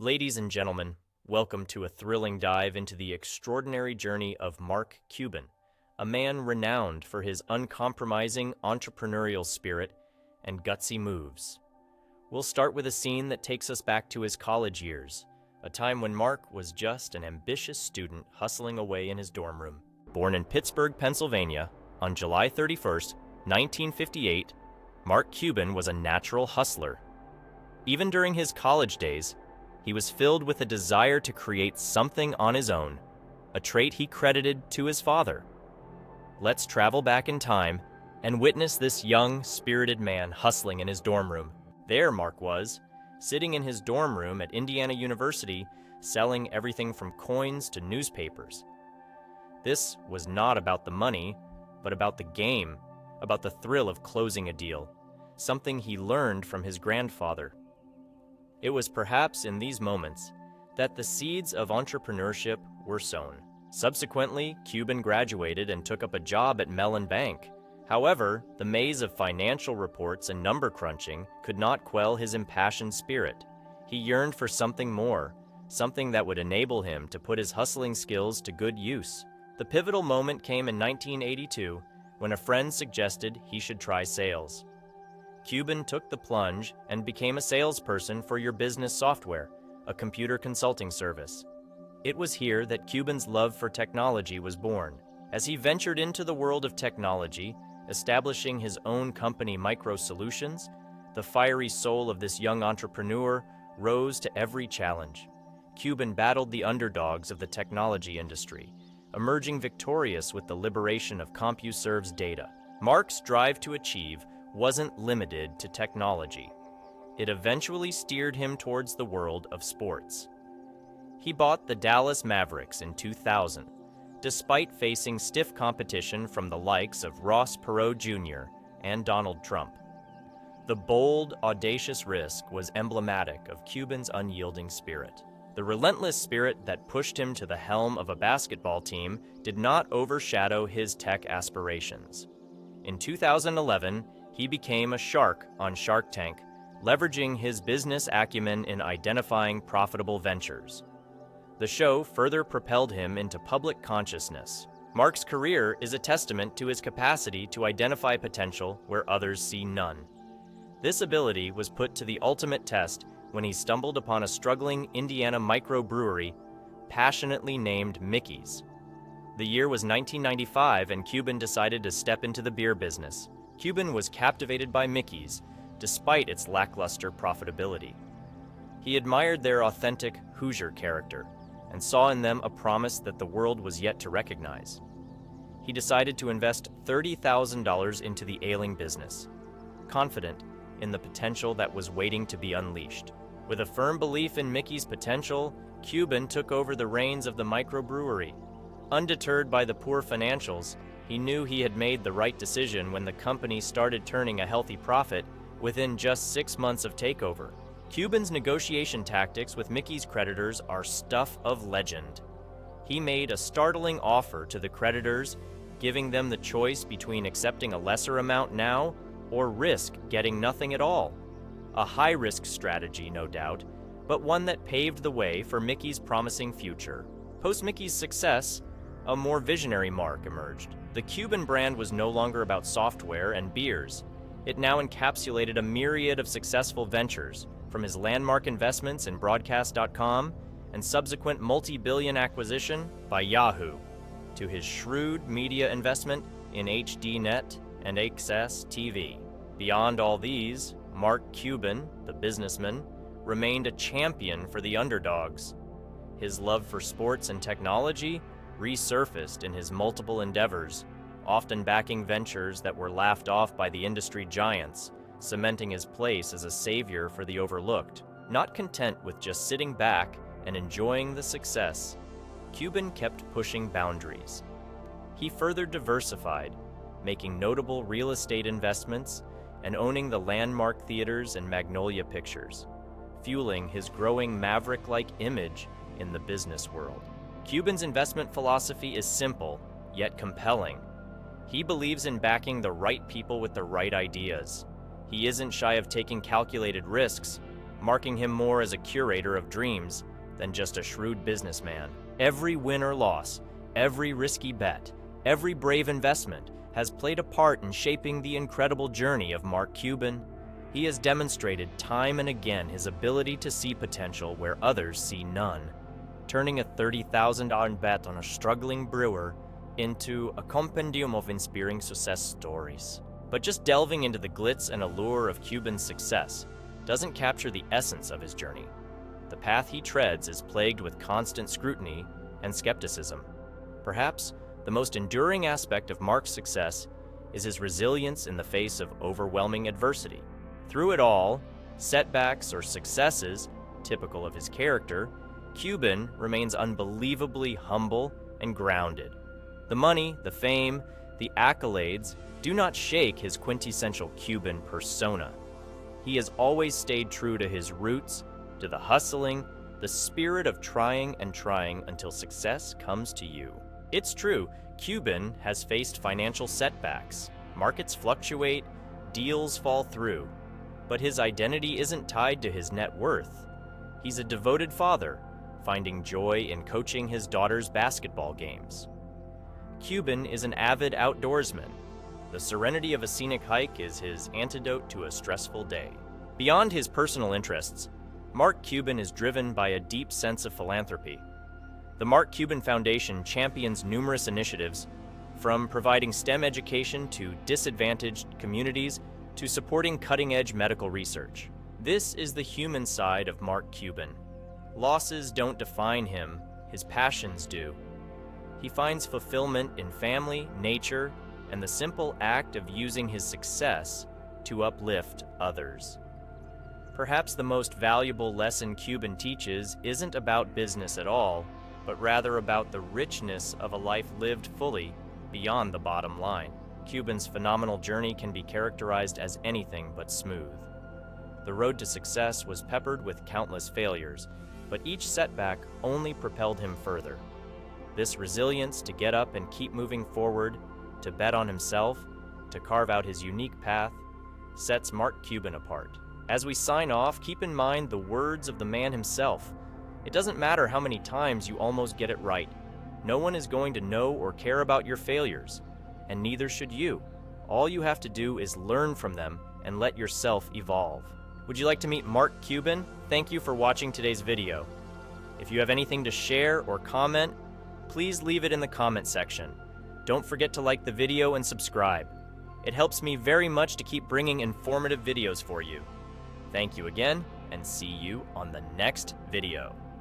Ladies and gentlemen, welcome to a thrilling dive into the extraordinary journey of Mark Cuban, a man renowned for his uncompromising entrepreneurial spirit and gutsy moves. We'll start with a scene that takes us back to his college years, a time when Mark was just an ambitious student hustling away in his dorm room. Born in Pittsburgh, Pennsylvania, on July 31st, 1958, Mark Cuban was a natural hustler. Even during his college days, he was filled with a desire to create something on his own, a trait he credited to his father. Let's travel back in time and witness this young, spirited man hustling in his dorm room. There Mark was, sitting in his dorm room at Indiana University, selling everything from coins to newspapers. This was not about the money, but about the game, about the thrill of closing a deal, something he learned from his grandfather. It was perhaps in these moments that the seeds of entrepreneurship were sown. Subsequently, Cuban graduated and took up a job at Mellon Bank. However, the maze of financial reports and number crunching could not quell his impassioned spirit. He yearned for something more, something that would enable him to put his hustling skills to good use. The pivotal moment came in 1982 when a friend suggested he should try sales. Cuban took the plunge and became a salesperson for Your Business Software, a computer consulting service. It was here that Cuban's love for technology was born. As he ventured into the world of technology, establishing his own company MicroSolutions, the fiery soul of this young entrepreneur rose to every challenge. Cuban battled the underdogs of the technology industry, emerging victorious with the liberation of CompuServe's data. Mark's drive to achieve wasn't limited to technology. It eventually steered him towards the world of sports. He bought the Dallas Mavericks in 2000, despite facing stiff competition from the likes of Ross Perot Jr. and Donald Trump. The bold, audacious risk was emblematic of Cuban's unyielding spirit. The relentless spirit that pushed him to the helm of a basketball team did not overshadow his tech aspirations. In 2011, he became a shark on Shark Tank, leveraging his business acumen in identifying profitable ventures. The show further propelled him into public consciousness. Mark's career is a testament to his capacity to identify potential where others see none. This ability was put to the ultimate test when he stumbled upon a struggling Indiana microbrewery, passionately named Mickey's. The year was 1995, and Cuban decided to step into the beer business. Cuban was captivated by Mickey's, despite its lackluster profitability. He admired their authentic Hoosier character and saw in them a promise that the world was yet to recognize. He decided to invest $30,000 into the ailing business, confident in the potential that was waiting to be unleashed. With a firm belief in Mickey's potential, Cuban took over the reins of the microbrewery. Undeterred by the poor financials, he knew he had made the right decision when the company started turning a healthy profit within just 6 months of takeover. Cuban's negotiation tactics with Mickey's creditors are stuff of legend. He made a startling offer to the creditors, giving them the choice between accepting a lesser amount now or risk getting nothing at all. A high-risk strategy, no doubt, but one that paved the way for Mickey's promising future. Post Mickey's success, a more visionary Mark emerged. The Cuban brand was no longer about software and beers. It now encapsulated a myriad of successful ventures, from his landmark investments in Broadcast.com and subsequent multi-billion acquisition by Yahoo, to his shrewd media investment in HDNet and Access TV. Beyond all these, Mark Cuban, the businessman, remained a champion for the underdogs. His love for sports and technology resurfaced in his multiple endeavors, often backing ventures that were laughed off by the industry giants, cementing his place as a savior for the overlooked. Not content with just sitting back and enjoying the success, Cuban kept pushing boundaries. He further diversified, making notable real estate investments and owning the landmark theaters and Magnolia Pictures, fueling his growing maverick-like image in the business world. Cuban's investment philosophy is simple, yet compelling. He believes in backing the right people with the right ideas. He isn't shy of taking calculated risks, marking him more as a curator of dreams than just a shrewd businessman. Every win or loss, every risky bet, every brave investment has played a part in shaping the incredible journey of Mark Cuban. He has demonstrated time and again his ability to see potential where others see none, turning a $30,000 bet on a struggling brewer into a compendium of inspiring success stories. But just delving into the glitz and allure of Cuban's success doesn't capture the essence of his journey. The path he treads is plagued with constant scrutiny and skepticism. Perhaps the most enduring aspect of Mark's success is his resilience in the face of overwhelming adversity. Through it all, setbacks or successes, typical of his character, Cuban remains unbelievably humble and grounded. The money, the fame, the accolades do not shake his quintessential Cuban persona. He has always stayed true to his roots, to the hustling, the spirit of trying and trying until success comes to you. It's true, Cuban has faced financial setbacks. Markets fluctuate, deals fall through. But his identity isn't tied to his net worth. He's a devoted father, finding joy in coaching his daughter's basketball games. Cuban is an avid outdoorsman. The serenity of a scenic hike is his antidote to a stressful day. Beyond his personal interests, Mark Cuban is driven by a deep sense of philanthropy. The Mark Cuban Foundation champions numerous initiatives, from providing STEM education to disadvantaged communities to supporting cutting-edge medical research. This is the human side of Mark Cuban. Losses don't define him, his passions do. He finds fulfillment in family, nature, and the simple act of using his success to uplift others. Perhaps the most valuable lesson Cuban teaches isn't about business at all, but rather about the richness of a life lived fully beyond the bottom line. Cuban's phenomenal journey can be characterized as anything but smooth. The road to success was peppered with countless failures, but each setback only propelled him further. This resilience to get up and keep moving forward, to bet on himself, to carve out his unique path, sets Mark Cuban apart. As we sign off, keep in mind the words of the man himself. It doesn't matter how many times you almost get it right. No one is going to know or care about your failures, and neither should you. All you have to do is learn from them and let yourself evolve. Would you like to meet Mark Cuban? Thank you for watching today's video. If you have anything to share or comment, please leave it in the comment section. Don't forget to like the video and subscribe. It helps me very much to keep bringing informative videos for you. Thank you again, and see you on the next video.